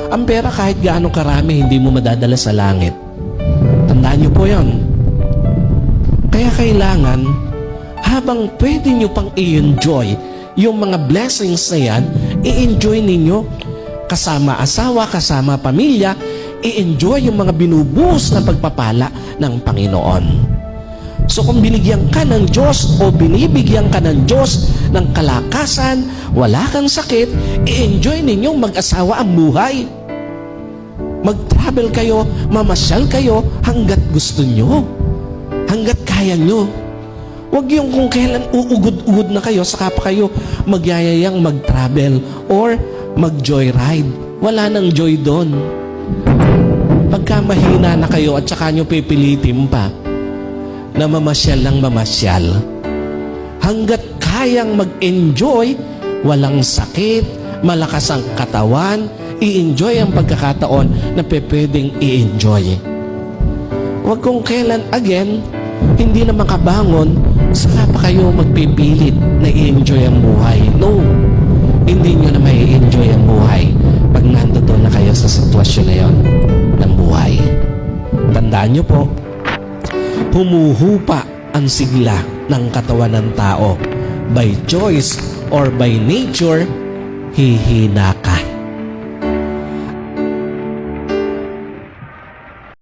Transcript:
Ang pera kahit gaano karami, hindi mo madadala sa langit. Tandaan niyo po yon. Kaya kailangan, habang pwede niyo pang i-enjoy yung mga blessings na yan, i-enjoy ninyo kasama asawa, kasama pamilya, i-enjoy yung mga binubuhos na pagpapala ng Panginoon. So kung binigyan ka ng Diyos o binibigyan ka ng Diyos ng kalakasan, wala kang sakit, i-enjoy ninyong mag-asawa ang buhay. Mag-travel kayo, mamasyal kayo hanggat gusto nyo, hanggat kaya nyo. Huwag yung kung kailan uugod-ugod na kayo, saka pa kayo magyayayang mag-travel or mag-joyride. Wala nang joy doon. Pagka mahina na kayo at saka nyo pipilitin pa na mamasyal lang mamasyal, hanggat kayang mag-enjoy, walang sakit, malakas ang katawan, i-enjoy ang pagkakataon na pwedeng i-enjoy. Huwag kung kailan again, hindi na makabangon, saka pa kayo magpipilit na i-enjoy ang buhay. No, hindi nyo na may enjoy ang buhay pag nandoon na kayo sa sitwasyon na yon ng buhay. Tandaan nyo po, humuhupa ang sigla ng katawan ng tao. By choice or by nature, hihina ka.